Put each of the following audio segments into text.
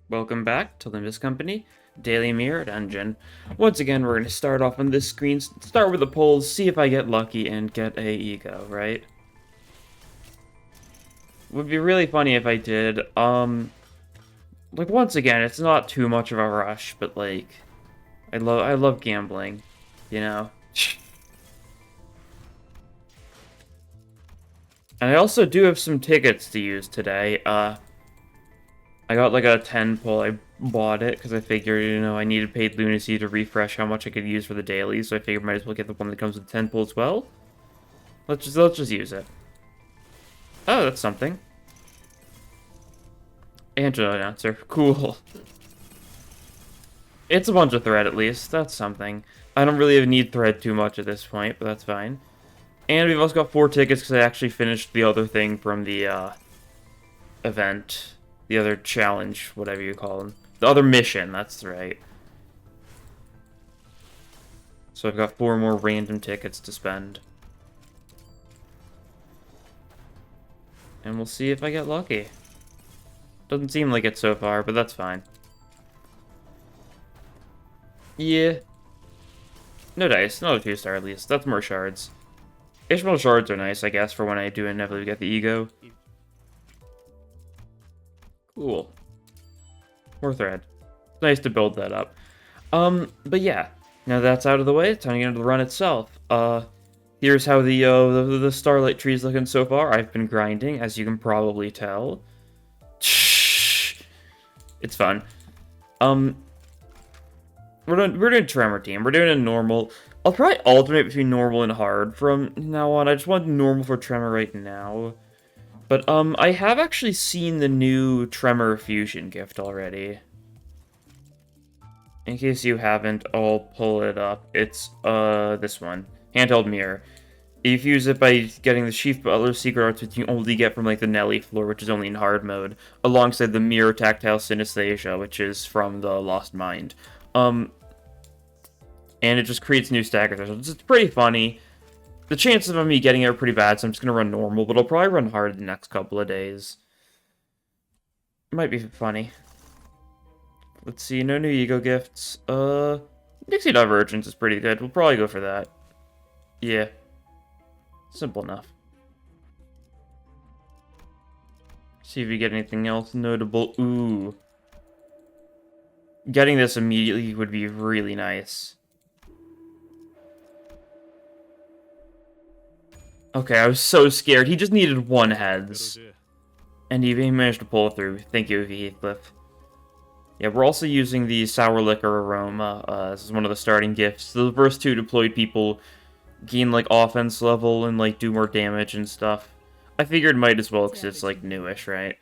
Welcome back to Limbus Company, Daily Mirror Dungeon. Once again, we're going to start off on this screen, start with the polls, see if I get lucky and get a ego, right? Would be really funny if I did. Like, once again, it's not too much of a rush, but, like, I love gambling, you know? And I also do have some tickets to use today. I got like a 10 pull. I bought it because I figured, I needed paid lunacy to refresh how much I could use for the daily, so I figured I might as well get the one that comes with 10 pull as well. Let's just use it. Oh, that's something. Angela announcer. Cool. It's a bunch of thread at least. That's something. I don't really need thread too much at this point, but that's fine. And we've also got 4 tickets because I actually finished the other thing from the event. The other challenge, whatever you call them. The other mission, that's right. So I've got 4 more random tickets to spend. And we'll see if I get lucky. Doesn't seem like it so far, but that's fine. Yeah. No dice, not a 2-star at least. That's more shards. Ishmael shards are nice, I guess, for when I do inevitably get the ego. Cool. More thread. It's nice to build that up. But yeah. Now that's out of the way, it's time to get into the run itself. Here's how the starlight tree's looking so far. I've been grinding, as you can probably tell. It's fun. We're doing Tremor team. We're doing a normal. I'll probably alternate between normal and hard from now on. I just want normal for Tremor right now. But, I have actually seen the new Tremor Fusion gift already. In case you haven't, I'll pull it up. It's, this one. Handheld mirror. You fuse it by getting the Chief Butler's secret arts, which you only get from, like, the Nelly floor, which is only in hard mode, alongside the Mirror Tactile Synesthesia, which is from the Lost Mind. And it just creates new stagger thresholds. It's pretty funny. The chances of me getting it are pretty bad, so I'm just going to run normal, but I'll probably run hard the next couple of days. Might be funny. Let's see, no new ego gifts. Dixie Divergence is pretty good. We'll probably go for that. Yeah. Simple enough. See if we get anything else notable. Ooh. Getting this immediately would be really nice. Okay, I was so scared. He just needed 1 heads. And he managed to pull through. Thank you, Heathcliff. Yeah, we're also using the Sour Liquor Aroma. This is one of the starting gifts. The first 2 deployed people gain, like, offense level and, like, do more damage and stuff. I figured might as well because it's, like, newish, right?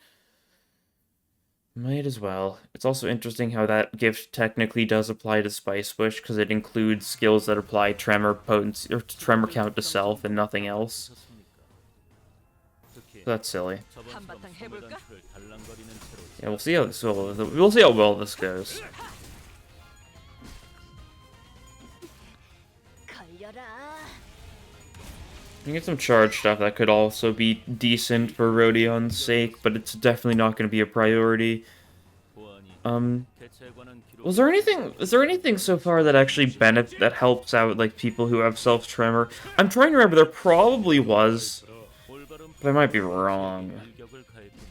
Might as well. It's also interesting how that gift technically does apply to Spice Wish, because it includes skills that apply Tremor potency or Tremor count to self and nothing else. That's silly. Yeah, we'll see how well this goes. You get some charge stuff that could also be decent for Rodion's sake, but it's definitely not going to be a priority. Is there anything so far that actually that helps out, like, people who have self-tremor? I'm trying to remember, there probably was, but I might be wrong.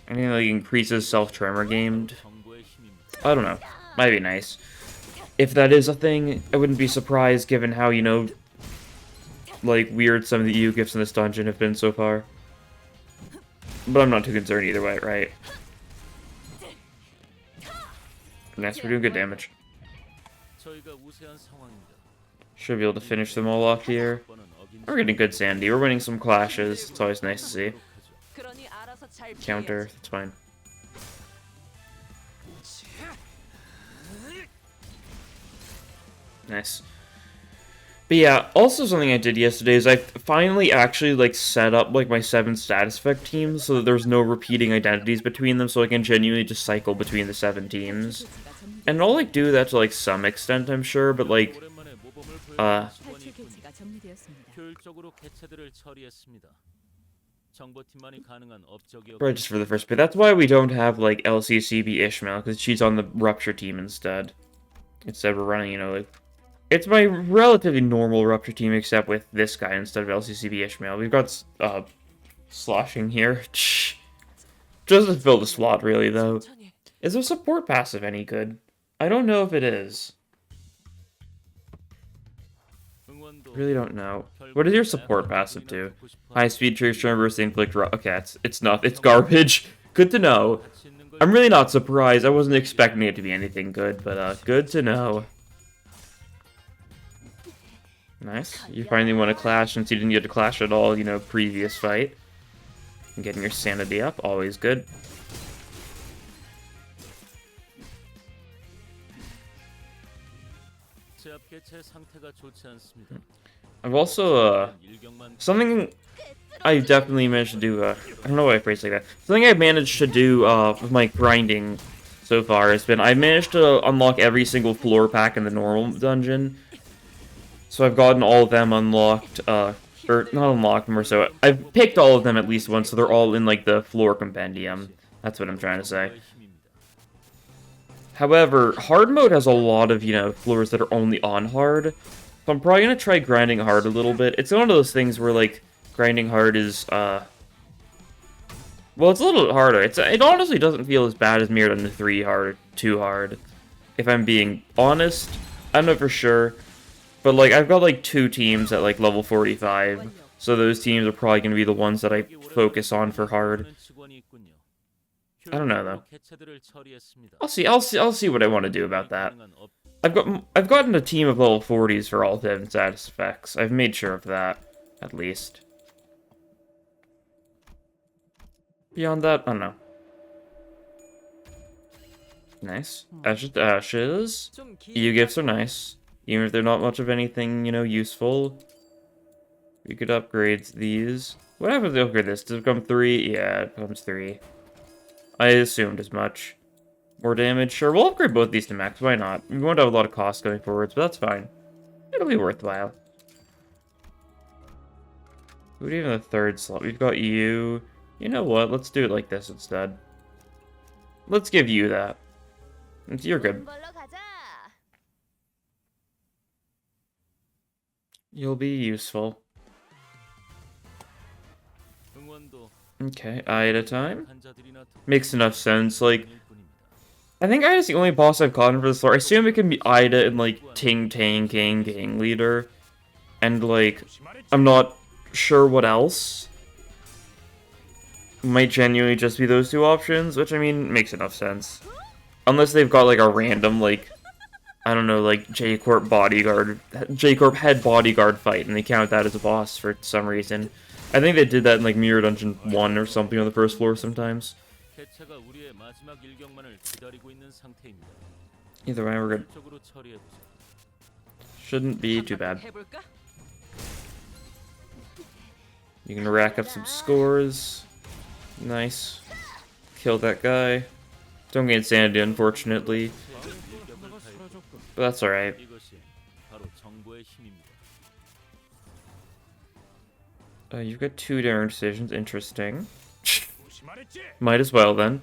Anything that, like, increases self-tremor gained? I don't know. Might be nice. If that is a thing, I wouldn't be surprised given how, like, weird some of the EU gifts in this dungeon have been so far. But I'm not too concerned either way, right? Nice, we're doing good damage. Should be able to finish them all off here. We're getting good sanity. We're winning some clashes. It's always nice to see. Counter, that's fine. Nice. But yeah, also something I did yesterday is I finally actually, like, set up, like, my 7 status effect teams so that there's no repeating identities between them, so I can genuinely just cycle between the 7 teams. And I'll, like, do that to, like, some extent, I'm sure, but, like, Right, just for the first bit. That's why we don't have, like, LCCB Ishmael, because she's on the Rupture team instead. Instead, we're running, you know, like... It's my relatively normal Rupture team, except with this guy instead of LCCB Ishmael. We've got, sloshing here. Just to fill the slot, really, though. Is the support passive any good? I don't know if it is. Really don't know. What does your support passive do? High speed trace Tremor versus inflict. Okay, it's not. It's garbage. Good to know. I'm really not surprised. I wasn't expecting it to be anything good, but good to know. Nice. You finally won a clash since you didn't get to clash at all, you know, previous fight. And getting your sanity up, always good. I've also, something I definitely managed to do, I don't know why I phrased it like that. Something I've managed to do, with my grinding so far has been, I managed to unlock every single floor pack in the normal dungeon. So I've gotten all of them unlocked, or not unlocked them or so. I've picked all of them at least once, so they're all in, like, the floor compendium. That's what I'm trying to say. However, hard mode has a lot of, you know, floors that are only on hard. So I'm probably going to try grinding hard a little bit. It's one of those things where, like, grinding hard is, well, it's a little harder. It honestly doesn't feel as bad as Mirror Dungeon 3 hard, 2 hard. If I'm being honest, I don't know for sure. But, like, I've got, like, 2 teams at, like, level 45. So those teams are probably going to be the ones that I focus on for hard. I don't know, though. I'll see what I want to do about that. I've gotten a team of level 40s for all 10 status effects. I've made sure of that, at least. Beyond that, I don't know. Nice. Ashes to ashes. EU gifts are nice. Even if they're not much of anything, you know, useful. We could upgrade these. What happens if they upgrade this? Does it become 3? Yeah, it becomes 3. I assumed as much. More damage? Sure, we'll upgrade both these to max. Why not? We won't have a lot of costs going forwards, but that's fine. It'll be worthwhile. Who would even the third slot? We've got you. You know what? Let's do it like this instead. Let's give you that. You're good. You'll be useful. Okay, Ida time. Makes enough sense, like... I think Ida's the only boss I've gotten for this floor. I assume it can be Ida and, like, Ting Tang Gang Leader. And, like, I'm not sure what else. Might genuinely just be those 2 options, which, I mean, makes enough sense. Unless they've got, like, a random, like... I don't know, like, J-Corp head bodyguard fight, and they count that as a boss for some reason. I think they did that in, like, Mirror Dungeon 1 or something on the first floor sometimes. Either way, we're good. Shouldn't be too bad. You can rack up some scores. Nice. Kill that guy. Don't gain sanity, unfortunately. But that's alright. You've got 2 different decisions. Interesting. Might as well, then.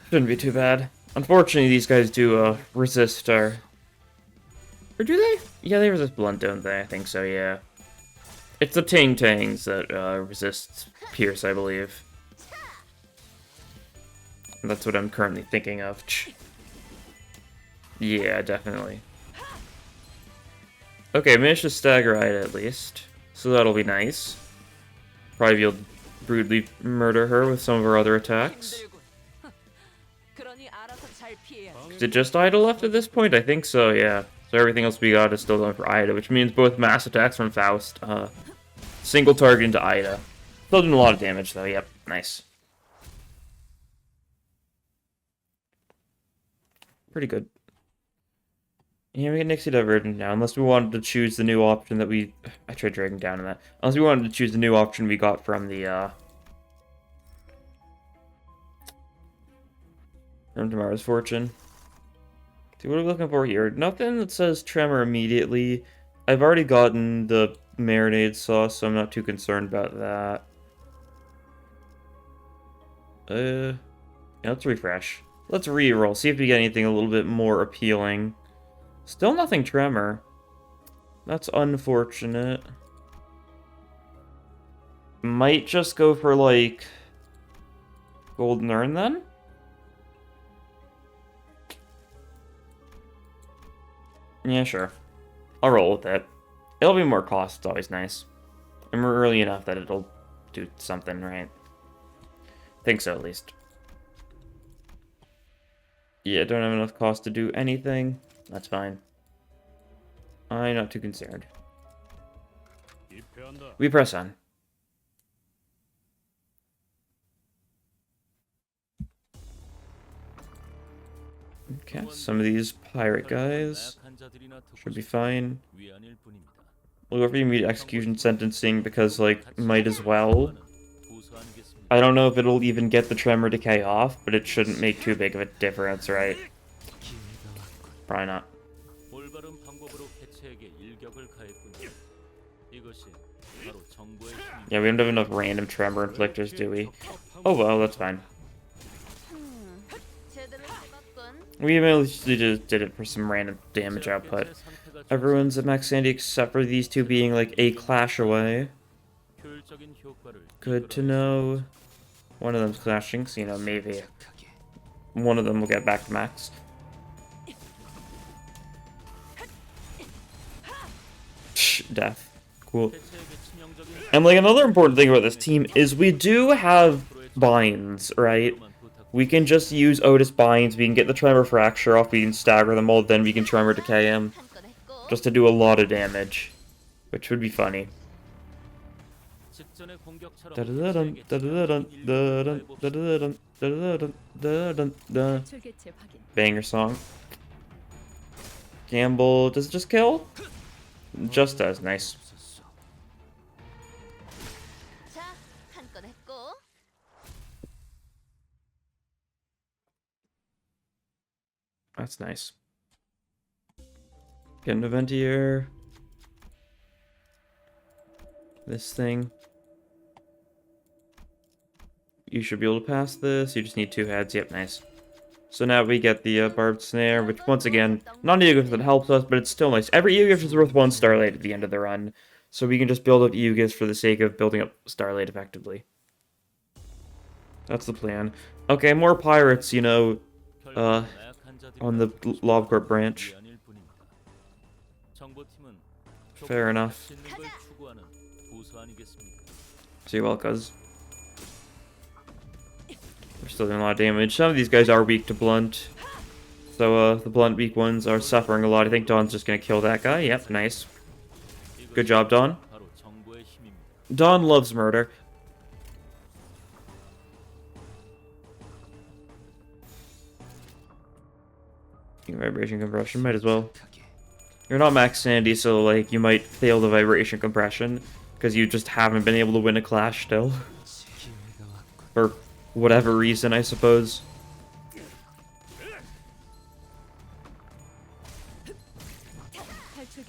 Shouldn't be too bad. Unfortunately, these guys do, resist our... Or do they? Yeah, they resist blunt, don't they? I think so, yeah. It's the Ting Tangs that, resist Pierce, I believe. That's what I'm currently thinking of. Yeah, definitely. Okay, managed to stagger Ida at least. So that'll be nice. Probably be able to brutally murder her with some of her other attacks. Is it just Ida left at this point? I think so, yeah. So everything else we got is still going for Ida, which means both mass attacks from Faust. Single target into Ida. Still doing a lot of damage though, yep. Nice. Pretty good. Yeah, we get Nixie Divergent now, unless we wanted to choose the new option that we... I tried dragging down in that. Unless we wanted to choose the new option we got from the, from Tomorrow's Fortune. See, what are we looking for here? Nothing that says Tremor immediately. I've already gotten the marinade sauce, so I'm not too concerned about that. Yeah, let's refresh. Let's re-roll, see if we get anything a little bit more appealing. Still nothing Tremor. That's unfortunate. Might just go for, like, Golden Urn, then? Yeah, sure. I'll roll with it. It'll be more cost, it's always nice. And we're early enough that it'll do something, right? Think so, at least. Yeah, don't have enough cost to do anything. That's fine. I'm not too concerned. We press on. Okay, some of these pirate guys should be fine. We'll go for immediate execution sentencing because, like, might as well. I don't know if it'll even get the Tremor Decay off, but it shouldn't make too big of a difference, right? Probably not. Yeah, we don't have enough random Tremor Inflictors, do we? Oh well, that's fine. We mostly just did it for some random damage output. Everyone's at max sanity except for these two being like a clash away. Good to know. One of them's clashing, so you know, maybe one of them will get back to max. Death. Cool. And like another important thing about this team is we do have binds, right? We can just use Otis binds, we can get the Tremor Fracture off, we can stagger them all, then we can Tremor Decay him. Just to do a lot of damage. Which would be funny. Banger song. Gamble, does it just kill? Just does, nice. That's nice. Get an event here. This thing. You should be able to pass this. You just need 2 heads. Yep, nice. So now we get the barbed snare, which once again, not an EU gift that helps us, but it's still nice. Every EU gift is worth 1 Starlight at the end of the run. So we can just build up EU gifts for the sake of building up Starlight effectively. That's the plan. Okay, more pirates, you know, on the Lobcorp branch. Fair enough. See you well, cuz. We're still doing a lot of damage. Some of these guys are weak to blunt. So, the blunt weak ones are suffering a lot. I think Dawn's just gonna kill that guy. Yep, nice. Good job, Dawn. Dawn loves murder. Vibration compression, might as well. You're not max sanity, so like you might fail the vibration compression because you just haven't been able to win a clash still. For whatever reason, I suppose.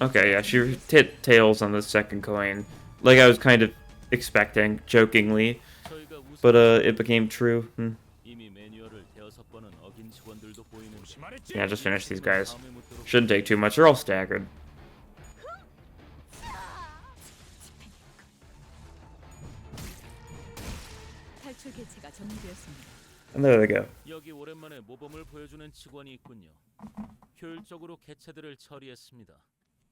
Okay, yeah, she hit tails on the second coin. Like I was kind of expecting, jokingly. But it became true. Yeah, just finish these guys. Shouldn't take too much, they're all staggered. And there they go.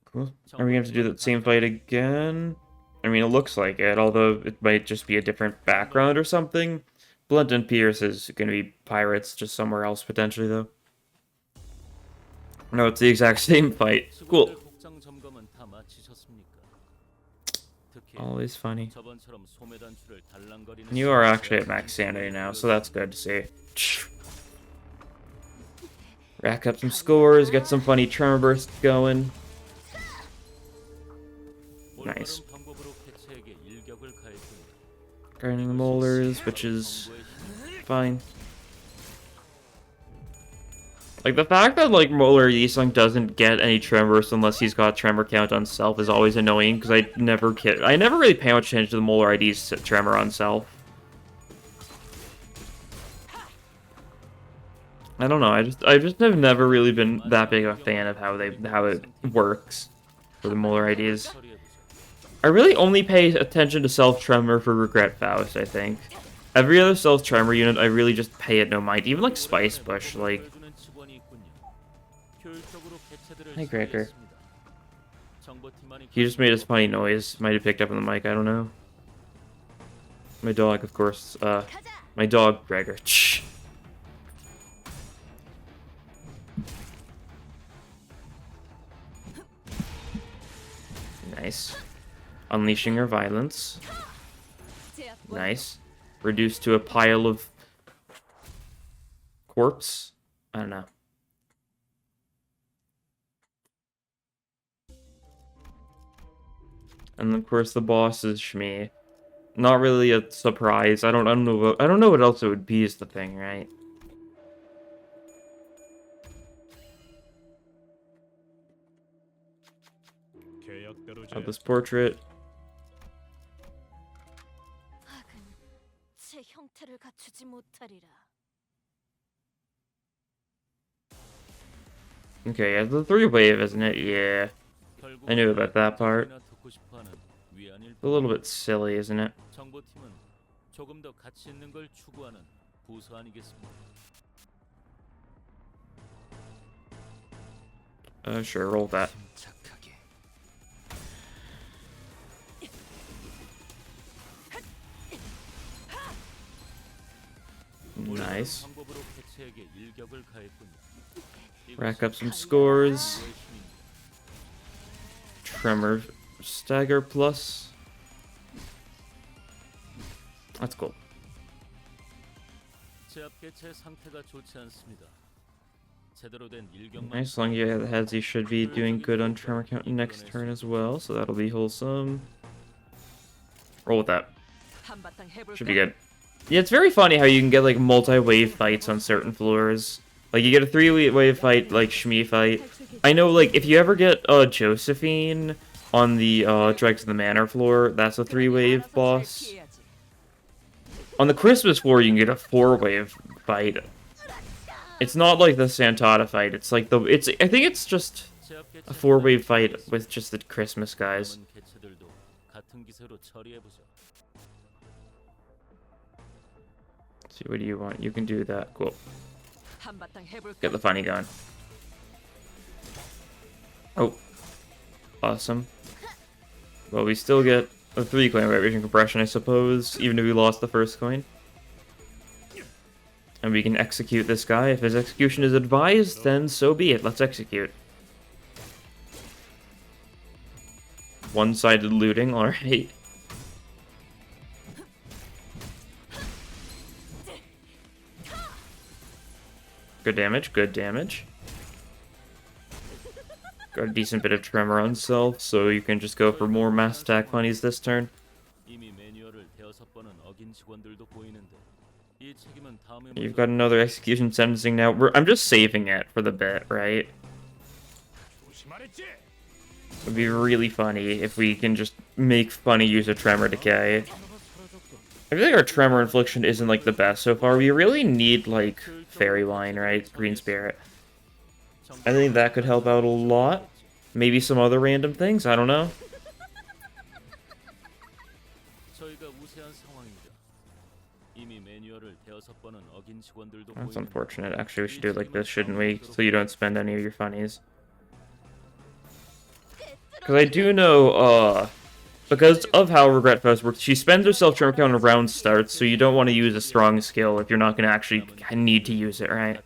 Cool. Are we going to have to do that same fight again? I mean, it looks like it, although it might just be a different background or something. Blunt and Pierce is going to be pirates, just somewhere else potentially, though. No, it's the exact same fight. Cool. Always funny. You are actually at max sanity now, so that's good to see. Rack up some scores, get some funny Tremor bursts going. Nice. Grinding the molars, which is fine. Like, the fact that, like, Molar Yisung doesn't get any Tremors unless he's got Tremor count on self is always annoying, because I never really pay much attention to the Molar ID's Tremor on self. I don't know. I just have never really been that big of a fan of how it works for the Molar IDs. I really only pay attention to self-tremor for Regret Faust, I think. Every other self-tremor unit, I really just pay it no mind. Even like Spice Bush, like... Hey, Cracker. He just made a funny noise. Might have picked up on the mic, I don't know. My dog, of course. My dog, Gregor. Shh. Nice. Unleashing her violence. Nice. Reduced to a pile of corpse. I don't know. And of course the boss is Shmi. Not really a surprise. I don't know what else it would be is the thing, right? Of this portrait. Okay, yeah, the 3-wave, isn't it? Yeah. I knew about that part. A little bit silly, isn't it? Sure, roll that. Nice. Rack up some scores. Tremor stagger plus. That's cool. Nice, long you have the heads, you should be doing good on Tremor count next turn as well, so that'll be wholesome. Roll with that. Should be good. Yeah, it's very funny how you can get like multi-wave fights on certain floors. Like you get a 3-wave fight, like Shmi fight. I know, like if you ever get Josephine on the Dregs of the Manor floor, that's a 3-wave boss. On the Christmas floor, you can get a 4-wave fight. It's not like the Santata fight. It's like I think it's just a 4-wave fight with just the Christmas guys. Let's see, what do you want? You can do that. Cool. Get the funny going. Oh. Awesome. Well, we still get a 3-coin vibration compression, I suppose, even if we lost the first coin. And we can execute this guy. If his execution is advised, then so be it. Let's execute. One-sided looting, alright. Good damage, good damage. Got a decent bit of Tremor on self, so you can just go for more mass attack funnies this turn. You've got another execution sentencing now. I'm just saving it for the bit, right? It would be really funny if we can just make funny use of Tremor Decay. I feel like our Tremor Infliction isn't, like, the best so far. We really need, like, Fairy Wine, right? Green Spirit. I think that could help out a lot. Maybe some other random things, I don't know. That's unfortunate. Actually, we should do it like this, shouldn't we? So you don't spend any of your funnies. Because I do know, because of how Regret Fest works, she spends her self-tremor count when a round starts, so you don't want to use a strong skill if you're not going to actually need to use it, right?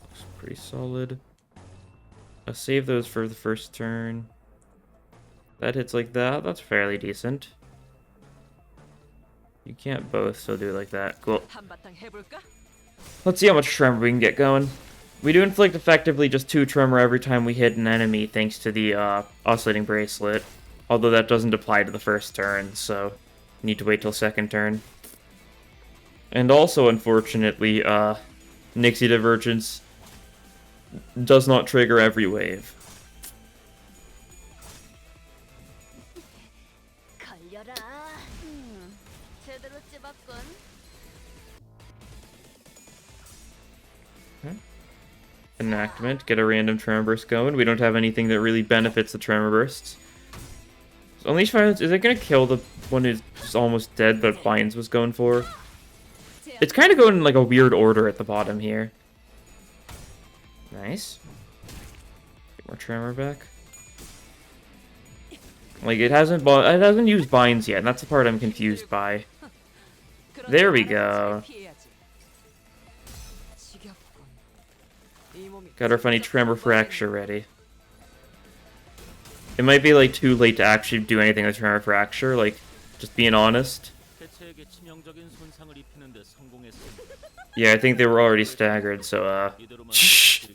Looks pretty solid. I'll save those for the first turn. That hits like that. That's fairly decent. You can't both, so do it like that. Cool. Let's see how much Tremor we can get going. We do inflict effectively just 2 Tremor every time we hit an enemy thanks to the Oscillating Bracelet. Although that doesn't apply to the first turn, so need to wait till second turn. And also, unfortunately, Nixie Divergence does not trigger every wave. Enactment, get a random Tremor Burst going. We don't have anything that really benefits the Tremor Bursts. So Unleash Violence, is it going to kill the one who's almost dead but Binds was going for? It's kind of going in like a weird order at the bottom here. Nice. Get more Tremor back. Like, it hasn't used Binds yet, and that's the part I'm confused by. There we go. Got our funny Tremor Fracture ready. It might be, like, too late to actually do anything with Tremor Fracture, like, just being honest. Yeah, I think they were already staggered, so, shh.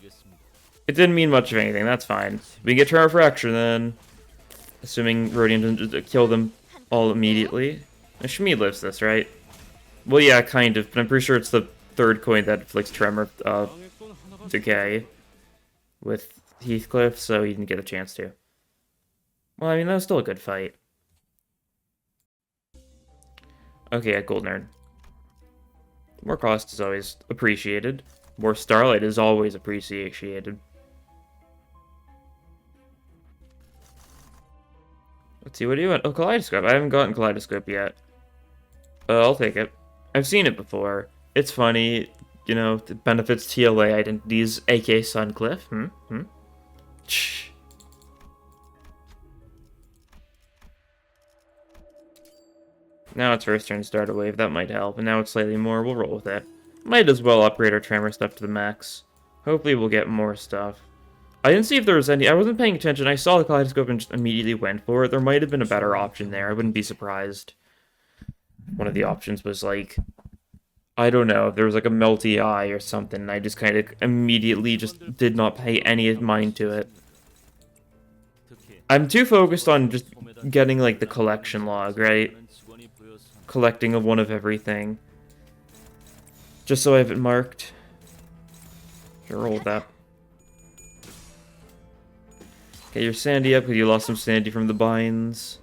It didn't mean much of anything, that's fine. We get Tremor Fracture, then. Assuming Rodion doesn't kill them all immediately. And Shmi lives this, right? Well, yeah, kind of, but I'm pretty sure it's the third coin that inflicts Tremor, decay with Heathcliff, so he didn't get a chance to. Well, I mean, that was still a good fight. Okay, at Gold Nerd. More cost is always appreciated. More Starlight is always appreciated. Let's see, what do you want? Oh, Kaleidoscope. I haven't gotten Kaleidoscope yet. I'll take it. I've seen it before. It's funny. You know, it benefits TLA identities, aka Suncliff. Shh. Now it's first turn starter wave, that might help, and now it's slightly more, we'll roll with it. Might as well upgrade our Tremor stuff to the max. Hopefully we'll get more stuff. I didn't see if there was any, I wasn't paying attention, I saw the Kaleidoscope and just immediately went for it. There might have been a better option there, I wouldn't be surprised. One of the options was like, I don't know, if there was like a melty eye or something, and I just kind of immediately just did not pay any mind to it. I'm too focused on just getting like the collection log, right? Collecting of one of everything. Just so I have it marked. Sure, roll with that. Get your Sandy up because you lost some Sandy from the binds.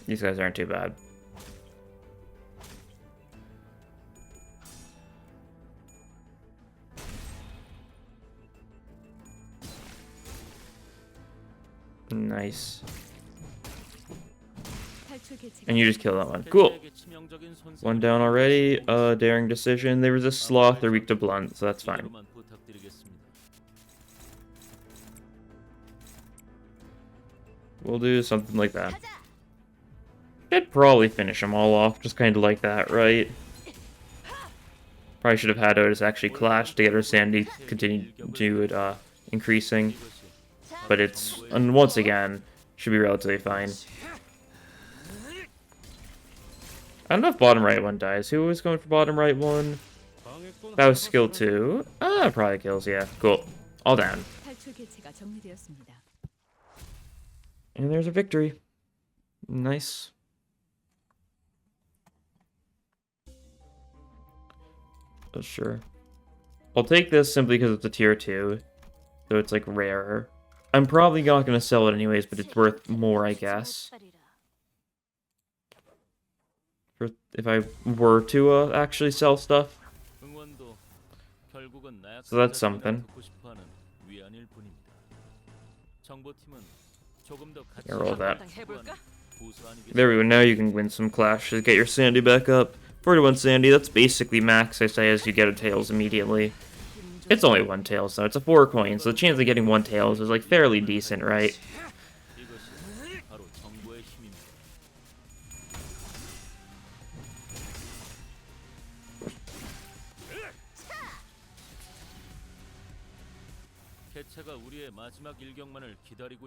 These guys aren't too bad. Nice. And you just kill that one. Cool. One down already. Daring Decision. They resist Sloth. They're weak to Blunt, so that's fine. We'll do something like that. Should probably finish them all off, just kind of like that, right? Probably should have had Otis actually clash to get her Sandy continue to increasing. But it's, and once again, should be relatively fine. I don't know if bottom right one dies. Who was going for bottom right one? That was skill 2. Ah, probably kills, yeah. Cool. All down. And there's a victory. Nice. Oh, sure. I'll take this simply because it's a tier 2. So it's like rarer. I'm probably not going to sell it anyways, but it's worth more, I guess. If I were to actually sell stuff. So that's something. Yeah, roll that. There we go, now you can win some clashes, get your Sandy back up. 41 Sandy, that's basically max, I say, as you get a Tails immediately. It's only one Tails, though. It's a 4 coin, so the chance of getting one Tails is, like, fairly decent, right?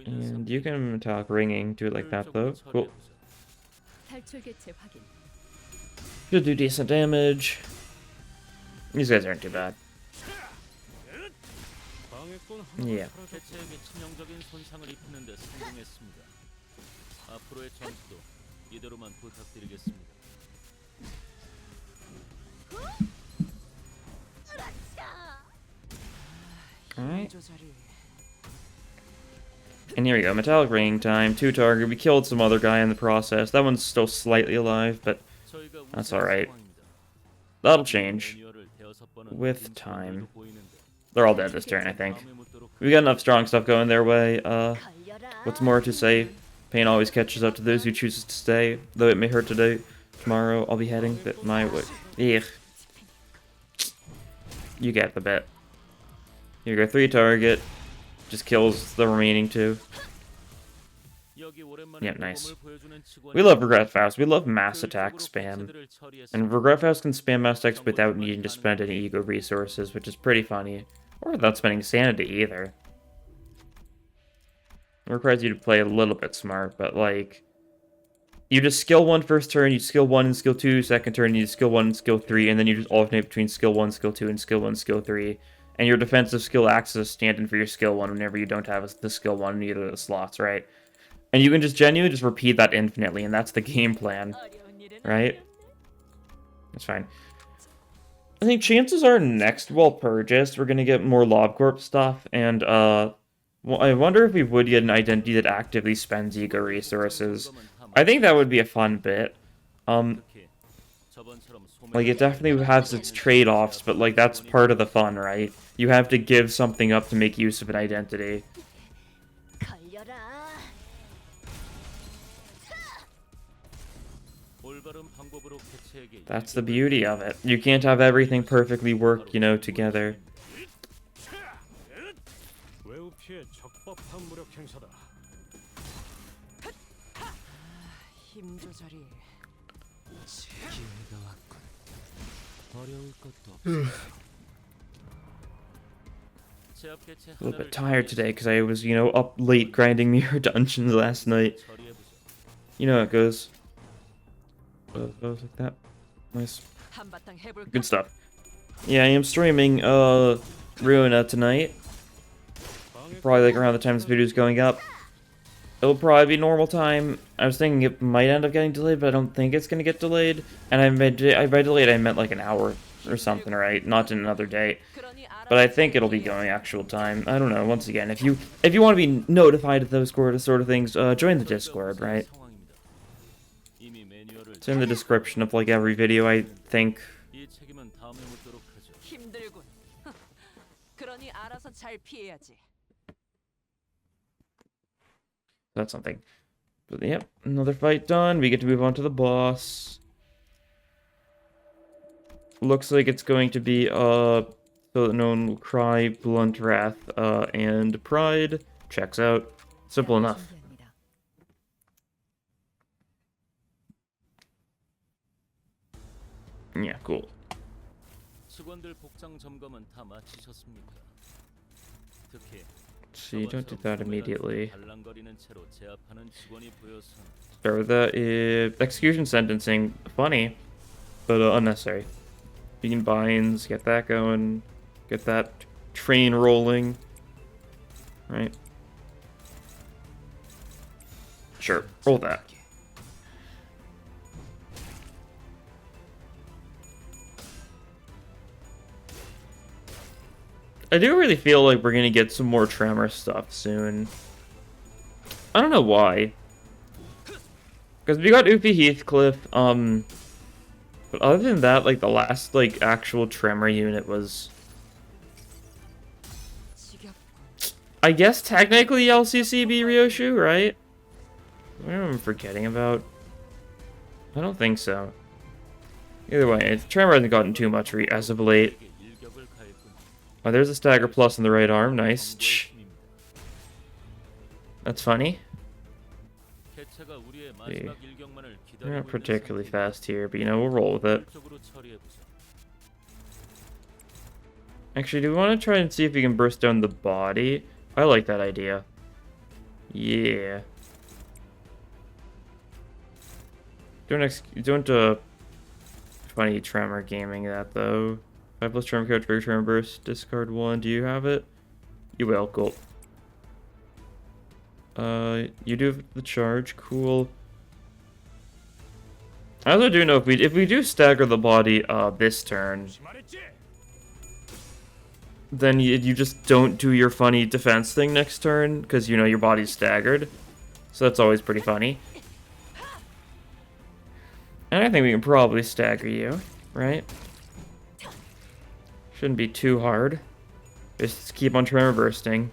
And you can attack ringing, do it like that, though. Cool. Should do decent damage. These guys aren't too bad. Yeah. Alright. And here we go, metallic ring time, 2 target. We killed some other guy in the process. That one's still slightly alive, but that's alright. That'll change with time. They're all dead this turn, I think. We got enough strong stuff going their way. What's more to say? Pain always catches up to those who chooses to stay. Though it may hurt today, tomorrow I'll be heading my way. Ugh. You get the bit. Here you go, 3 target. Just kills the remaining 2. Yeah, nice. We love Regret Faust. We love mass attack spam. And Regret Faust can spam mass attacks without needing to spend any ego resources, which is pretty funny. Or without spending sanity either. It requires you to play a little bit smart, but like... You just skill 1 first turn, you skill 1 and skill 2 second turn, you skill 1 and skill 3, and then you just alternate between skill 1, skill 2, and skill 1, skill 3. And your defensive skill acts as a stand-in for your skill 1 whenever you don't have the skill 1 in either of the slots, right? And you can just genuinely just repeat that infinitely, and that's the game plan, right? That's fine. I think chances are next while purchased, we're gonna get more LobCorp stuff, and well, I wonder if we would get an identity that actively spends ego resources. I think that would be a fun bit. Like, it definitely has its trade-offs, but like, that's part of the fun, right? You have to give something up to make use of an identity. That's the beauty of it. You can't have everything perfectly work, you know, together. A little bit tired today because I was, you know, up late grinding Mirror Dungeons last night. You know how it goes. Goes like that. Nice. Good stuff. Yeah, I am streaming Ruina tonight. Probably like around the time this video is going up. It'll probably be normal time. I was thinking it might end up getting delayed, but I don't think it's gonna get delayed. And by delayed I meant like an hour or something, right? Not in another day. But I think it'll be going actual time. I don't know. Once again, if you want to be notified of those sort of things, join the Discord, right? It's in the description of like every video, I think. That's something. But yep, another fight done. We get to move on to the boss. Looks like it's going to be so that no one will cry, Blunt Wrath, and Pride. Checks out. Simple enough. Yeah, cool. See, don't do that immediately. Or that is execution sentencing, funny, but unnecessary. Bean binds, get that going, get that train rolling, right? Sure, roll that. I do really feel like we're gonna get some more Tremor stuff soon. I don't know why. Because we got Oofy Heathcliff, but other than that, like, the last, like, actual Tremor unit was... I guess technically LCCB Ryoshu, right? What am I forgetting about? I don't think so. Either way, Tremor hasn't gotten too much as of late. Oh, there's a stagger plus in the right arm. Nice. That's funny. See. They're not particularly fast here, but you know, we'll roll with it. Actually, do we want to try and see if we can burst down the body? I like that idea. Yeah. Don't funny Tremor gaming that though. 5+ Tremor card for Tremor burst. Discard 1. Do you have it? You will. Cool. You do have the charge. Cool. I also do know if we do stagger the body this turn, then you just don't do your funny defense thing next turn, because you know your body's staggered. So that's always pretty funny. And I think we can probably stagger you, right? Shouldn't be too hard. Just keep on Tremor bursting.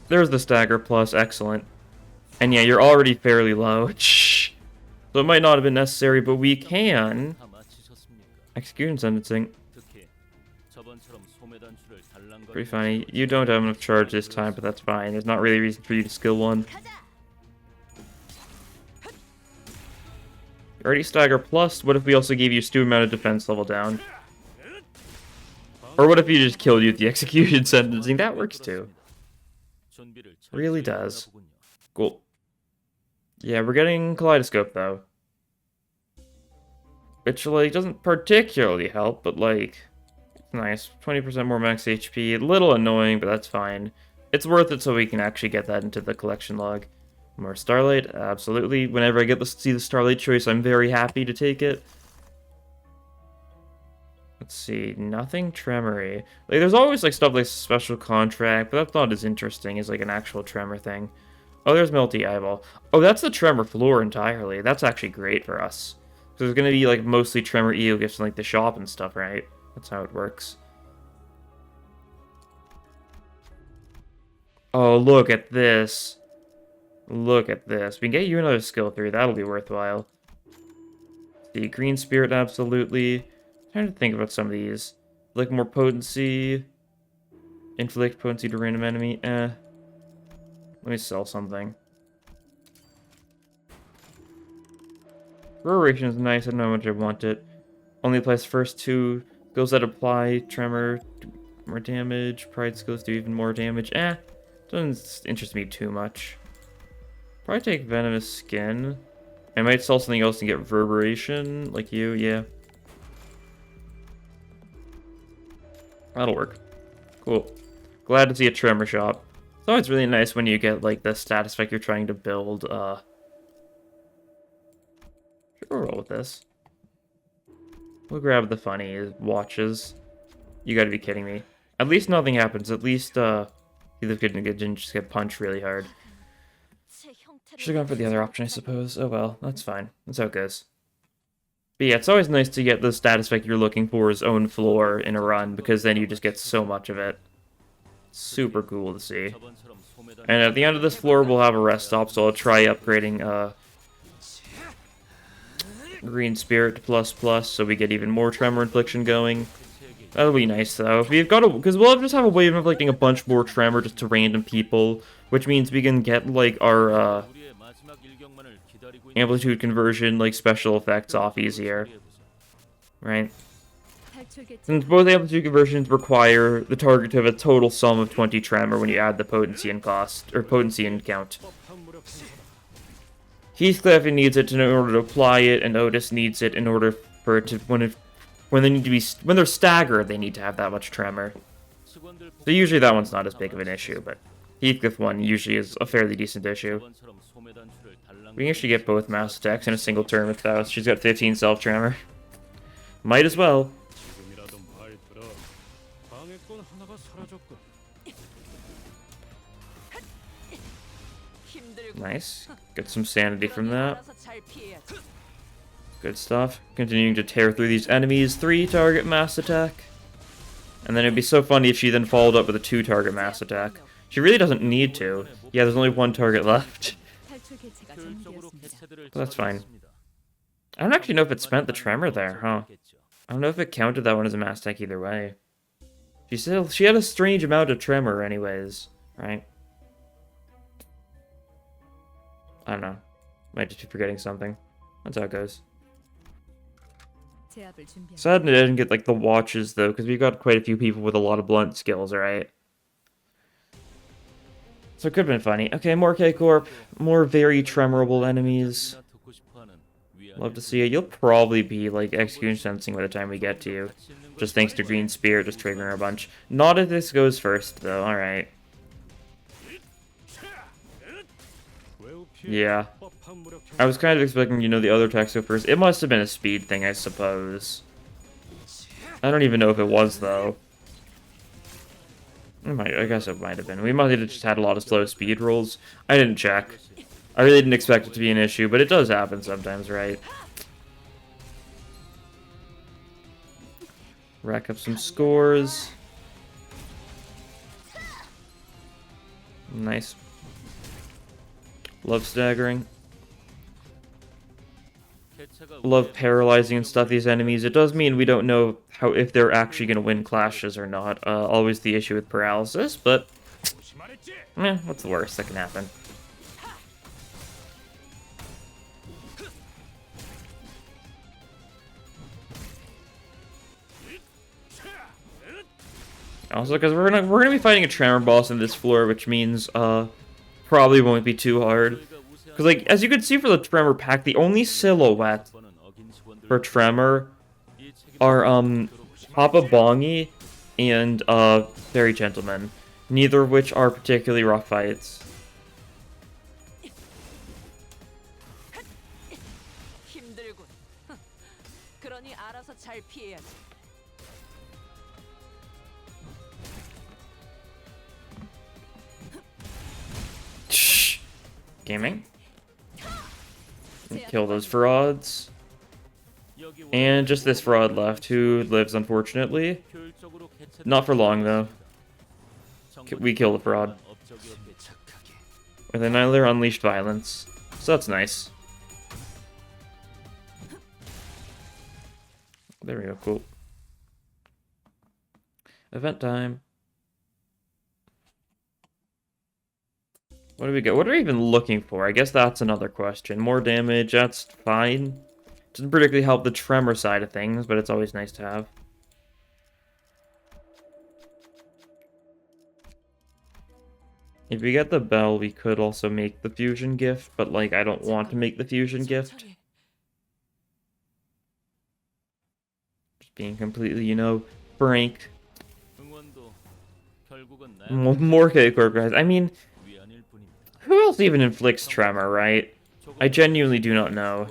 There's the stagger plus, excellent. And yeah, you're already fairly low. So it might not have been necessary, but we can execution sentencing. Pretty funny. You don't have enough charge this time, but that's fine. There's not really a reason for you to skill one. Already stagger plus. What if we also gave you a stupid amount of defense level down? Or what if you just killed you with the execution sentencing? That works too. Really does. Cool. Yeah, we're getting Kaleidoscope though. Which, like, doesn't particularly help, but, like, it's nice. 20% more max HP. A little annoying, but that's fine. It's worth it so we can actually get that into the collection log. More Starlight? Absolutely. Whenever I get to see the Starlight choice, I'm very happy to take it. Let's see. Nothing Tremory. Like, there's always, like, stuff like Special Contract, but that's not as interesting as, like, an actual Tremor thing. Oh, there's Melty Eyeball. Oh, that's the Tremor floor entirely. That's actually great for us. So there's gonna be, like, mostly Tremor EO gifts in, like, the shop and stuff, right? That's how it works. Oh, look at this. Look at this. We can get you another skill 3. That'll be worthwhile. The Green Spirit, absolutely. I'm trying to think about some of these. Like, more potency. Inflict potency to random enemy. Let me sell something. Restoration is nice. I don't know how much I want it. Only applies first 2 skills that apply. Tremor, do more damage. Pride skills do even more damage. Doesn't interest me too much. Probably take Venomous Skin. I might sell something else and get Reverberation, like you, yeah. That'll work. Cool. Glad to see a Tremor shop. It's always really nice when you get, like, the status effect you're trying to build, Sure, we'll roll with this. We'll grab the funny watches. You gotta be kidding me. At least nothing happens. At least, either didn't just get punched really hard. Should've gone for the other option, I suppose. Oh well, that's fine. That's how it goes. But yeah, it's always nice to get the status effect you're looking for's own floor in a run, because then you just get so much of it. Super cool to see. And at the end of this floor, we'll have a rest stop, so I'll try upgrading, Green Spirit to ++, so we get even more Tremor Infliction going. That'll be nice, though. If we've got because we'll just have a way of inflicting a bunch more Tremor just to random people, which means we can get, like, our, amplitude conversion, like, special effects off easier. Right? Since both amplitude conversions require the target to have a total sum of 20 Tremor when you add the potency and cost, or potency and count. Heathcliff needs it in order to apply it, and Otis needs it in order for it to, when they need to be, when they're staggered, they need to have that much Tremor. So usually that one's not as big of an issue, but Heathcliff one usually is a fairly decent issue. We can actually get both mass attacks in a single turn with Faust. She's got 15 self-Tremor. Might as well. Nice. Get some sanity from that. Good stuff. Continuing to tear through these enemies. 3-target mass attack. And then it'd be so funny if she then followed up with a 2-target mass attack. She really doesn't need to. Yeah, there's only 1 target left. But that's fine. I don't actually know if it spent the Tremor there, huh? I don't know if it counted that one as a mass attack either way. She had a strange amount of Tremor anyways, right? I don't know. Might just be forgetting something. That's how it goes. Sad I didn't get, like, the watches, though, because we've got quite a few people with a lot of blunt skills, right? So it could have been funny. Okay, more K-Corp. More very tremorable enemies. Love to see it. You'll probably be, like, execution sensing by the time we get to you. Just thanks to Green Spear, just triggering a bunch. Not if this goes first, though. Alright. Yeah. I was kind of expecting, you know, the other attacks to go first. It must have been a speed thing, I suppose. I don't even know if it was, though. I guess it might have been. We might have just had a lot of slow speed rolls. I didn't check. I really didn't expect it to be an issue, but it does happen sometimes, right? Rack up some scores. Nice. Love staggering. Love paralyzing and stuff these enemies. It does mean we don't know if they're actually going to win clashes or not. Always the issue with paralysis, but what's the worst that can happen? Also, because we're gonna be fighting a Tremor boss in this floor, which means probably won't be too hard. Because, like, as you can see for the Tremor pack, the only silhouette for Tremor are Papa Bongi and Fairy Gentleman, neither of which are particularly rough fights. Shh. Gaming. Kill those frauds. And just this fraud left, who lives, unfortunately. Not for long, though. We kill the fraud. With another unleashed violence. So that's nice. There we go, cool. Event time. What do we get? What are we even looking for? I guess that's another question. More damage, that's fine. Doesn't particularly help the Tremor side of things, but it's always nice to have. If we get the bell, we could also make the fusion gift, but, like, I don't want to make the fusion gift. Just being completely, you know, frank. More K-Corp, guys. I mean, who else even inflicts Tremor, right? I genuinely do not know.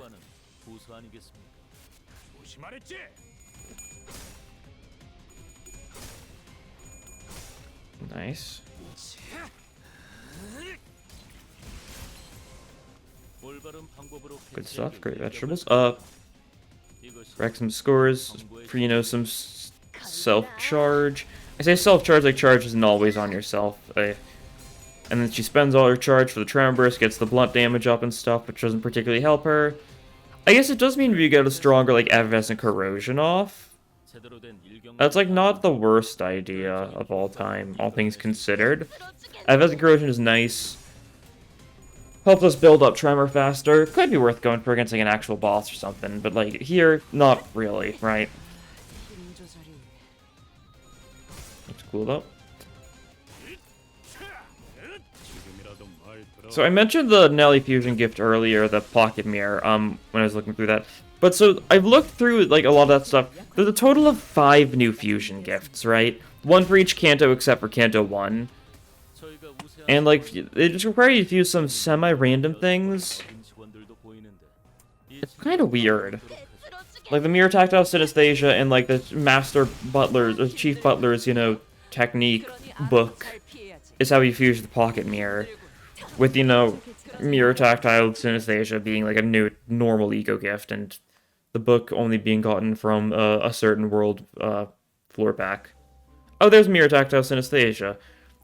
Nice. Good stuff. Great vegetables. Wreck some scores for, you know, some self-charge. I say self-charge like charge isn't always on yourself. And then she spends all her charge for the Tremor Burst, gets the blunt damage up and stuff, which doesn't particularly help her. I guess it does mean we get a stronger, like, Effervescent Corrosion off. That's, like, not the worst idea of all time, all things considered. Effervescent Corrosion is nice. Helps us build up Tremor faster. Could be worth going for against, like, an actual boss or something, but, like, here, not really, right? Looks cool, though. So I mentioned the Nelly Fusion gift earlier, the Pocket Mirror, when I was looking through that. But so, I've looked through, like, a lot of that stuff. There's a total of 5 new Fusion gifts, right? One for each Kanto except for Kanto 1. And, like, they just require you to use some semi-random things. It's kind of weird. Like, the Mirror Tactile Synesthesia and, like, the Master Butler's, or Chief Butler's, you know, technique book is how you fuse the Pocket Mirror. With, you know, Mirror Tactile Synesthesia being, like, a new normal eco gift, and the book only being gotten from a certain world floor pack. Oh, there's Mirror Tactile Synesthesia.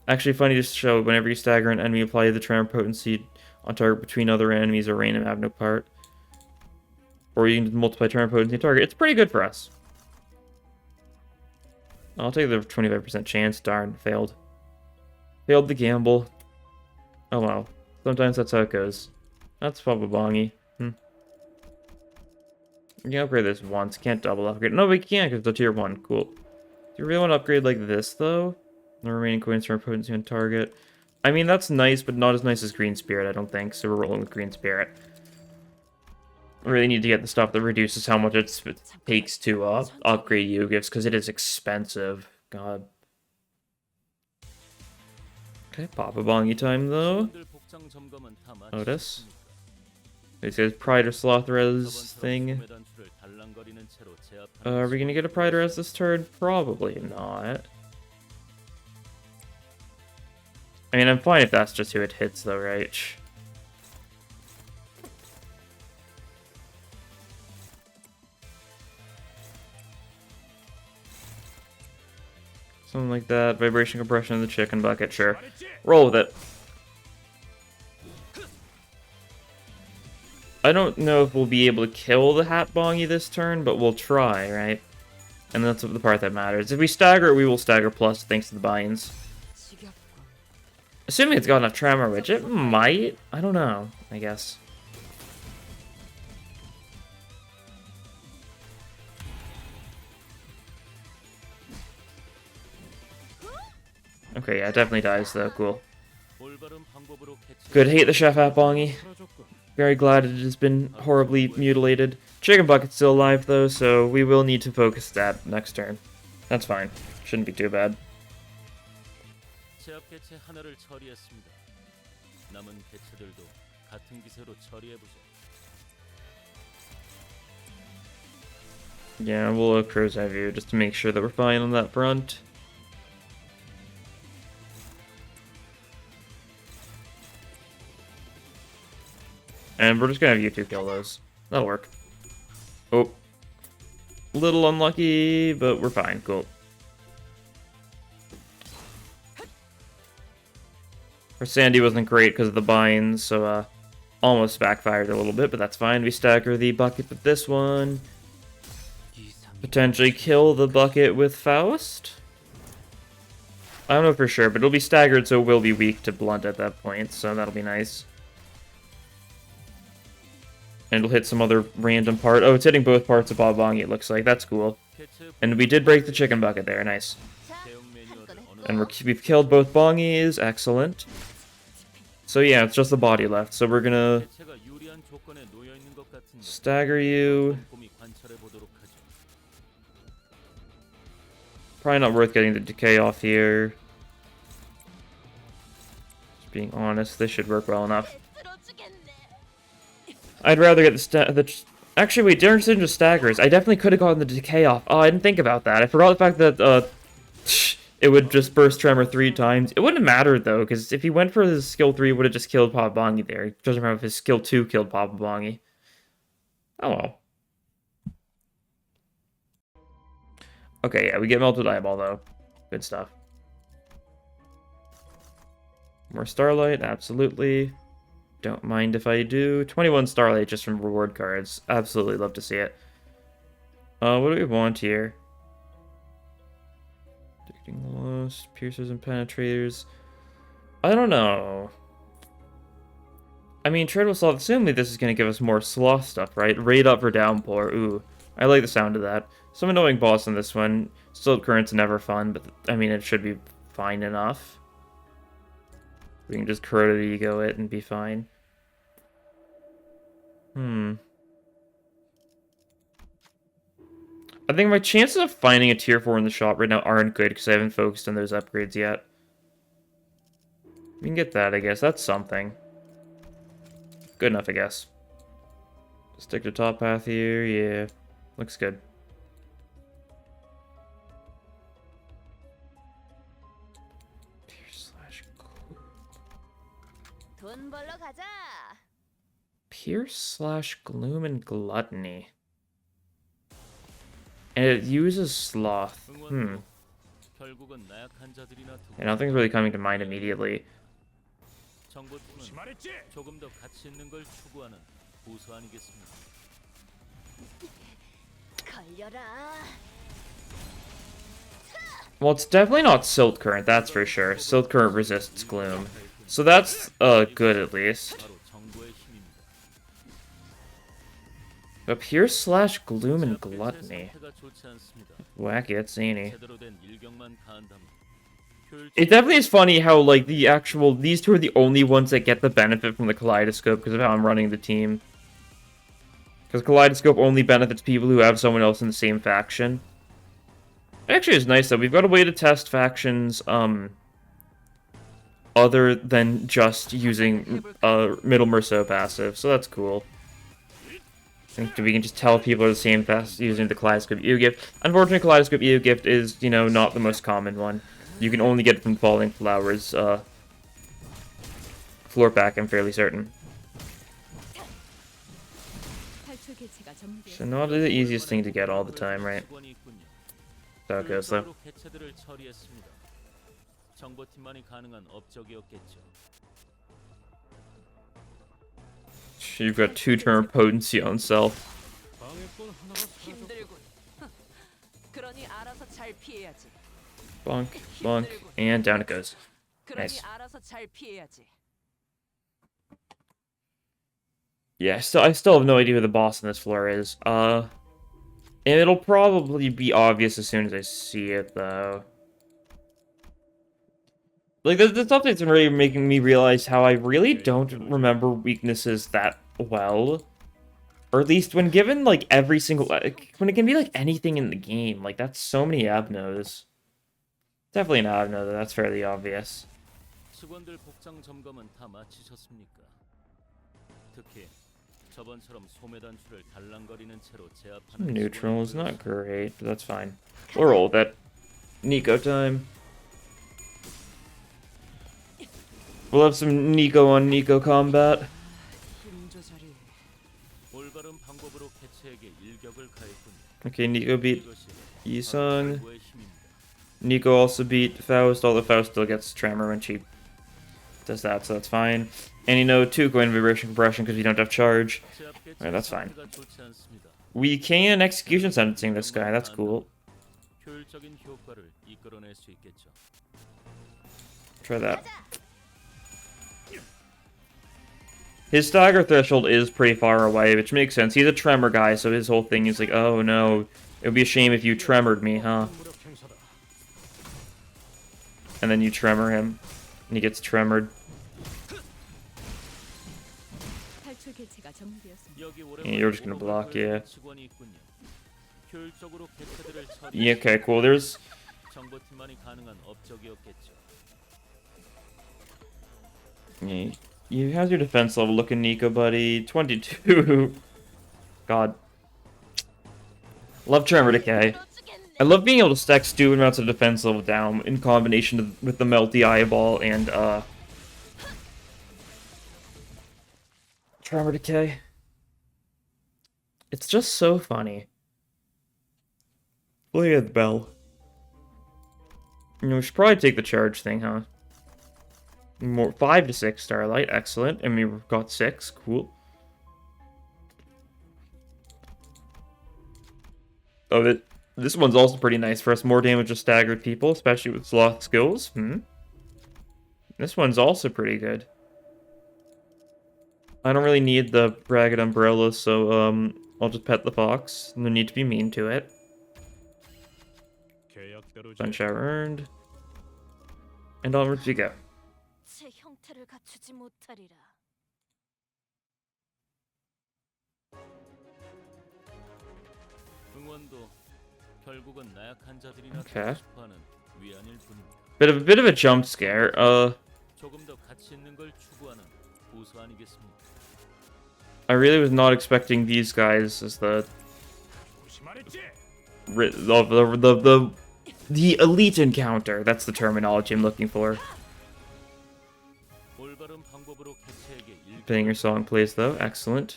Actually, funny to show, whenever you stagger an enemy, apply the Tremor potency on target between other enemies or random have no part. Or you can multiply Tremor potency on target. It's pretty good for us. I'll take the 25% chance. Darn, failed. Failed the gamble. Oh well. Sometimes that's how it goes. That's Papa Bongi. You can upgrade this once. Can't double upgrade. No, we can't because it's a tier 1. Cool. Do you really want to upgrade like this, though? The remaining coins from potency on target. I mean, that's nice, but not as nice as Green Spirit, I don't think. So we're rolling with Green Spirit. I really need to get the stuff that reduces how much it takes to upgrade Yu-Gifts, because it is expensive. God. Okay, Papa Bongi time, though. Otis. It says Pride or Sloth Res thing. Are we gonna get a Pride Res this turn? Probably not. I mean, I'm fine if that's just who it hits, though, right? Something like that. Vibration compression of the chicken bucket, sure. Roll with it. I don't know if we'll be able to kill the Hat Bongy this turn, but we'll try, right? And that's the part that matters. If we stagger it, we will stagger plus thanks to the binds. Assuming it's got enough Tremor, which it might. I don't know, I guess. Okay, yeah, it definitely dies though, cool. Good, hate the Chef Hat Bongy. Very glad it has been horribly mutilated. Chicken Bucket's still alive though, so we will need to focus that next turn. That's fine. Shouldn't be too bad. Yeah, we'll crow's eye view just to make sure that we're fine on that front. And we're just gonna have you two kill those. That'll work. Oh. Little unlucky, but we're fine. Cool. Our Sandy wasn't great because of the binds, so almost backfired a little bit, but that's fine. We stagger the bucket with this one. Potentially kill the bucket with Faust. I don't know for sure, but it'll be staggered, so it will be weak to blunt at that point, so that'll be nice. And it'll hit some other random part. Oh, it's hitting both parts of Bob Bongy, it looks like. That's cool. And we did break the chicken bucket there. Nice. And we've killed both Bongies. Excellent. So yeah, it's just the body left. So we're gonna stagger you. Probably not worth getting the decay off here. Just being honest, this should work well enough. I'd rather get actually, wait, difference in just staggers. I definitely could have gotten the decay off. Oh, I didn't think about that. I forgot the fact that it would just burst Tremor 3 times. It wouldn't have mattered, though, because if he went for his skill 3, it would have just killed Papa Bongy there. It doesn't matter if his skill 2 killed Papa Bongy. Oh, well. Okay, yeah, we get Melted Eyeball, though. Good stuff. More Starlight, absolutely. Don't mind if I do. 21 Starlight just from reward cards. Absolutely love to see it. What do we want here? Predicting the loss, piercers and penetrators. I don't know. I mean, Treadwell Sloth, assuming this is going to give us more Sloth stuff, right? Raid up for Downpour. Ooh, I like the sound of that. Some annoying boss on this one. Still, Current's never fun, but I mean, it should be fine enough. We can just Corroded Ego it and be fine. I think my chances of finding a tier 4 in the shop right now aren't good because I haven't focused on those upgrades yet. We can get that, I guess. That's something. Good enough, I guess. Stick to top path here. Yeah. Looks good. Pierce/Gloom and Gluttony. And it uses Sloth. I nothing's really coming to mind immediately. Well, it's definitely not Silt Current, that's for sure. Silt Current resists Gloom. So that's good at least. But Pierce/Gloom and Gluttony. Wacky, that's zany. It definitely is funny how, like, these two are the only ones that get the benefit from the Kaleidoscope because of how I'm running the team. Because Kaleidoscope only benefits people who have someone else in the same faction. Actually, it's nice, though. We've got a way to test factions, other than just using Middle Merceau passive, so that's cool. think we can just tell people are the same fast using the Kaleidoscope EU gift. Unfortunately, Kaleidoscope EU gift is, not the most common one. You can only get it from Falling Flowers, floor pack, I'm fairly certain. So not the easiest thing to get all the time, right? So it goes, though. You've got 2 Tremor potency on self. Bonk, bonk, and down it goes. Nice. Yeah, I still have no idea who the boss on this floor is. It'll probably be obvious as soon as I see it, though. Like, this update's been really making me realize how I really don't remember weaknesses that well. Or at least when given, like, every single... when it can be, like, anything in the game. Like, that's so many abnos. Definitely an abno, though. That's fairly obvious. Neutral is not great, but that's fine. We'll roll that. Nico time. We'll have some Nico on Nico combat. Okay, Nico beat Yisung. Nico also beat Faust, although Faust still gets Tremor when she does that, so that's fine. And 2 coin vibration compression because we don't have charge. Alright, that's fine. We can execution sentencing this guy, that's cool. Try that. His stagger threshold is pretty far away, which makes sense. He's a Tremor guy, so his whole thing is like, oh no, it would be a shame if you tremored me, huh? And then you tremor him, and he gets tremored. And you're just gonna block, yeah. Yeah, okay, cool. There's... Yeah, you have your defense level looking Nico, buddy. 22. God. Love Tremor Decay. I love being able to stack stupid amounts of defense level down in combination with the Melty Eyeball and, Tremor Decay. It's just so funny. Look at the bell. We should probably take the charge thing, huh? More 5 to 6 Starlight, excellent. And we've got 6, cool. Oh, this one's also pretty nice for us. More damage to staggered people, especially with sloth skills. This one's also pretty good. I don't really need the ragged umbrella, so I'll just pet the fox. No need to be mean to it. Sunshine earned. And onwards we go. Okay. Bit of a jump scare. I really was not expecting these guys as the elite encounter. That's the terminology I'm looking for. Banger song plays though, excellent.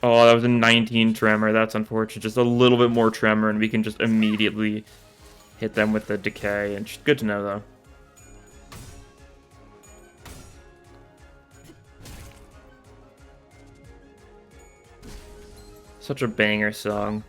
Oh, that was a 19 Tremor. That's unfortunate. Just a little bit more Tremor, and we can just immediately hit them with the decay. And good to know, though. Such a banger song.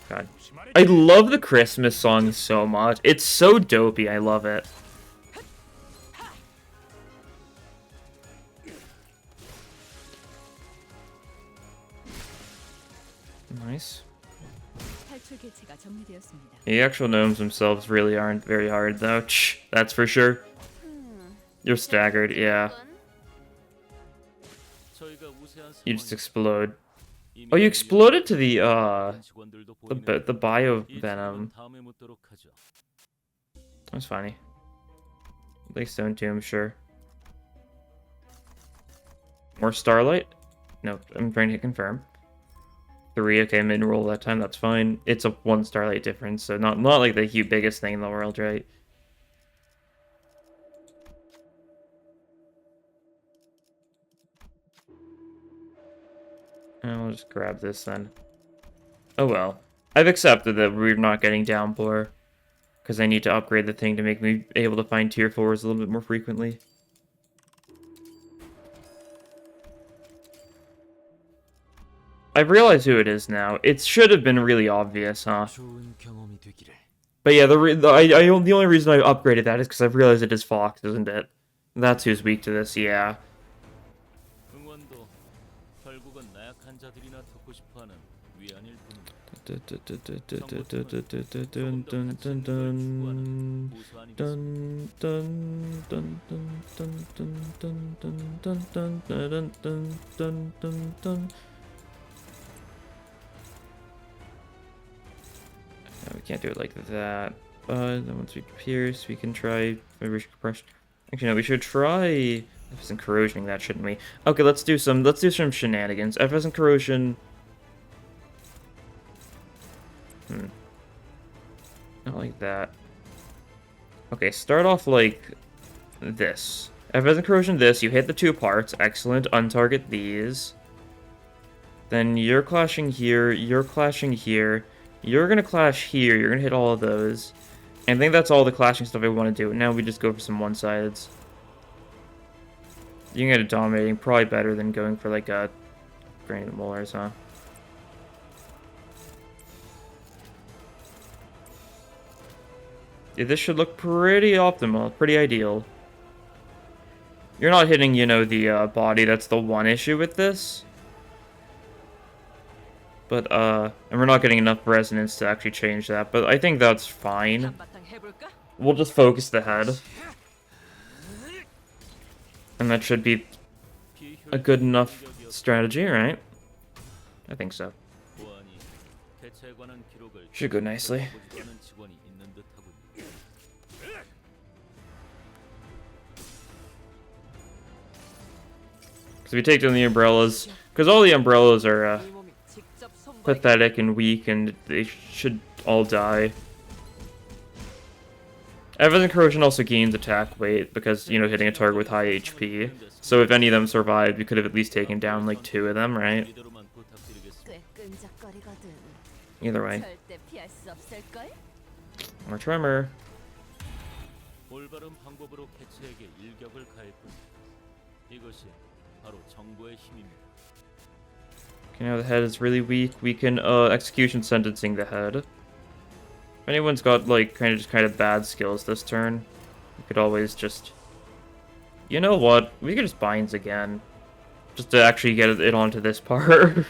God. I love the Christmas song so much. It's so dopey. I love it. Nice. The actual gnomes themselves really aren't very hard, though. That's for sure. You're staggered, yeah. You just explode. Oh, you exploded to the bio venom. That's funny. Like Stone Tomb, sure. More Starlight? No, I'm trying to confirm. 3, okay, mid-roll that time, that's fine. It's a 1 Starlight difference, so not like the huge biggest thing in the world, right? I'll just grab this then. Oh well. I've accepted that we're not getting Downpour, because I need to upgrade the thing to make me able to find tier 4s a little bit more frequently. I've realized who it is now. It should have been really obvious, huh? But yeah, the only reason I upgraded that is because I've realized it is Fox, isn't it? That's who's weak to this, yeah. No, we can't do it like that. But then once we pierce, we can try vibration compression. Actually, no, we should try effervescent corrosioning that, shouldn't we? Okay, let's do some shenanigans. Effervescent corrosion. Not like that. Okay, start off like this. Effervescent corrosion this, you hit the 2 parts. Excellent. Untarget these. Then you're clashing here, you're clashing here. You're gonna clash here, you're gonna hit all of those. And I think that's all the clashing stuff I want to do. Now we just go for some one-sideds. You can get a dominating, probably better than going for like a Granite Molars, huh? Yeah, this should look pretty optimal, pretty ideal. You're not hitting, you know, the body, that's the one issue with this. But, and we're not getting enough resonance to actually change that, but I think that's fine. We'll just focus the head. And that should be a good enough strategy, right? I think so. Should go nicely. Because we take down the umbrellas, because all the umbrellas are, pathetic and weak, and they should all die. Effervescent corrosion also gains attack weight because, you know, hitting a target with high HP. So if any of them survived, we could have at least taken down like 2 of them, right? Either way. More Tremor. Okay, now the head is really weak. We can execution sentencing the head. If anyone's got like kind of bad skills this turn, we could always just, you know what? We could just binds again, just to actually get it onto this part.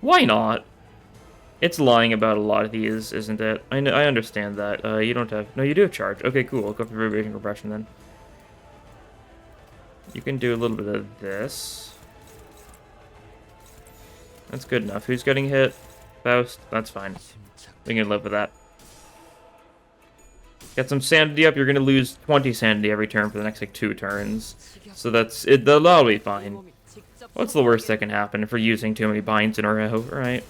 Why not? It's lying about a lot of these, isn't it? I understand that. You don't have... No, you do have charge. Okay, cool. I'll go for vibration compression then. You can do a little bit of this. That's good enough. Who's getting hit? Faust? That's fine. We can live with that. Get some sanity up. You're going to lose 20 sanity every turn for the next, like, 2 turns. So that's... That'll be fine. What's the worst that can happen if we're using too many binds in a row, right?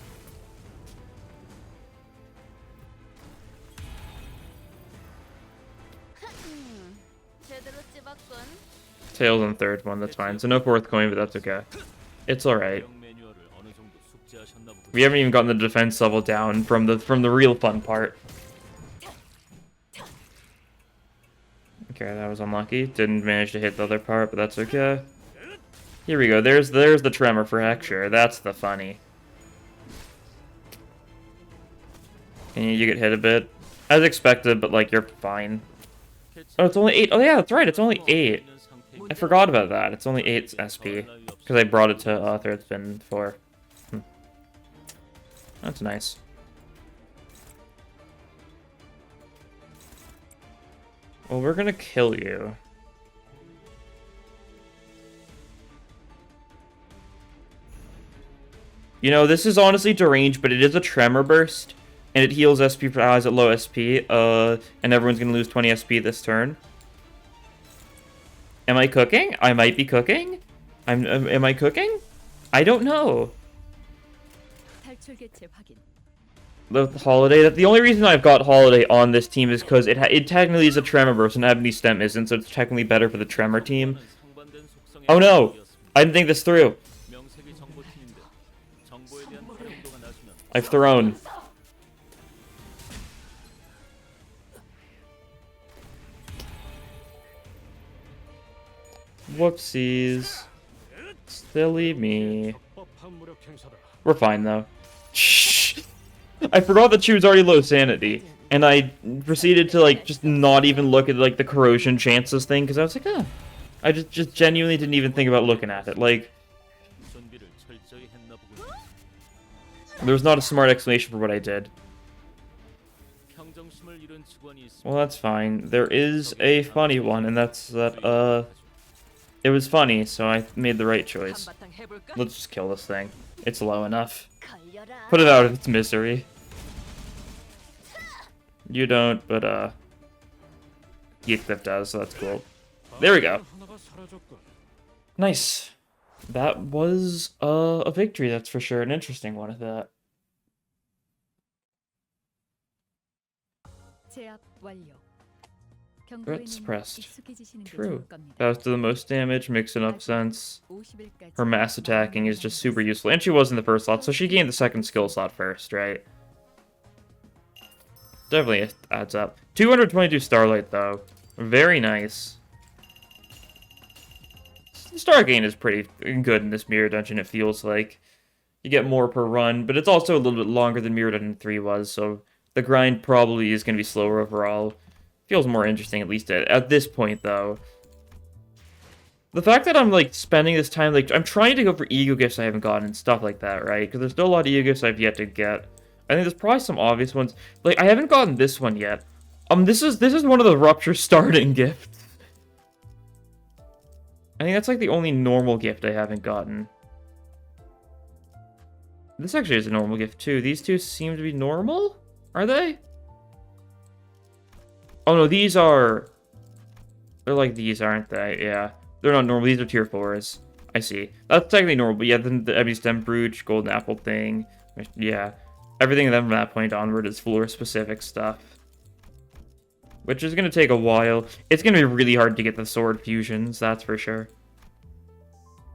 Tails on the 3rd one, that's fine. So no 4th coin, but that's okay. It's alright. We haven't even gotten the defense level down from the real fun part. Okay, that was unlucky. Didn't manage to hit the other part, but that's okay. Here we go. There's the Tremor for Hector. That's the funny. And you get hit a bit. As expected, but like you're fine. Oh, it's only 8. Oh yeah, that's right. It's only 8. I forgot about that. It's only 8 SP. Because I brought it to 3rd spin before. That's nice. Well, we're gonna kill you. You know, this is honestly deranged, but it is a Tremor Burst, and it heals SP for allies at low SP, and everyone's gonna lose 20 SP this turn. Am I cooking? I might be cooking? Am I cooking? I don't know. The Holiday, the only reason I've got Holiday on this team is because it technically is a Tremor Burst, and Ebony Stem isn't, so it's technically better for the Tremor team. Oh no! I didn't think this through. I've thrown. Whoopsies. Silly me. We're fine, though. Shh. I forgot that she was already low sanity. And I proceeded to, like, just not even look at, like, the corrosion chances thing, because I was like, oh. I just genuinely didn't even think about looking at it. Like, there's not a smart explanation for what I did. Well, that's fine. There is a funny one, and that's that, it was funny, so I made the right choice. Let's just kill this thing. It's low enough. Put it out of its misery. You don't, but, Heathcliff does, so that's cool. There we go. Nice. That was, a victory, that's for sure. An interesting one at that. Threat suppressed. True. Fast to the most damage, makes enough sense. Her mass attacking is just super useful. And she was in the first slot, so she gained the second skill slot first, right? Definitely adds up. 222 Starlight, though. Very nice. Star gain is pretty good in this Mirror Dungeon, it feels like. You get more per run, but it's also a little bit longer than Mirror Dungeon 3 was, so the grind probably is going to be slower overall. Feels more interesting, at least at this point, though. The fact that I'm, like, spending this time, like, I'm trying to go for ego gifts I haven't gotten and stuff like that, right? Because there's still a lot of ego gifts I've yet to get. I think there's probably some obvious ones. Like, I haven't gotten this one yet. This is one of the Rupture starting gifts. I think that's, like, the only normal gift I haven't gotten. This actually is a normal gift, too. These two seem to be normal? Are they? Oh, no, these are... They're like these, aren't they? Yeah. They're not normal. These are tier 4s. I see. That's technically normal, but yeah, then the Ebony Stem Brooch, Golden Apple thing. Yeah. Everything then from that point onward is floor-specific stuff. Which is going to take a while. It's going to be really hard to get the sword fusions, that's for sure.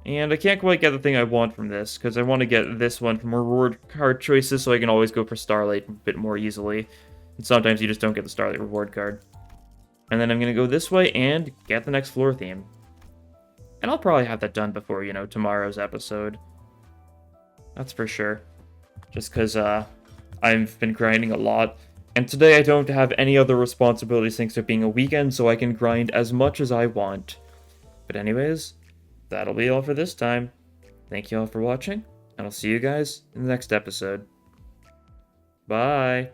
And I can't quite get the thing I want from this, because I want to get this one from reward card choices, so I can always go for Starlight a bit more easily. And sometimes you just don't get the Starlight reward card. And then I'm going to go this way and get the next floor theme. And I'll probably have that done before, you know, tomorrow's episode. That's for sure. Just because I've been grinding a lot. And today I don't have any other responsibilities thanks to it being a weekend, so I can grind as much as I want. But anyways, that'll be all for this time. Thank you all for watching, and I'll see you guys in the next episode. Bye!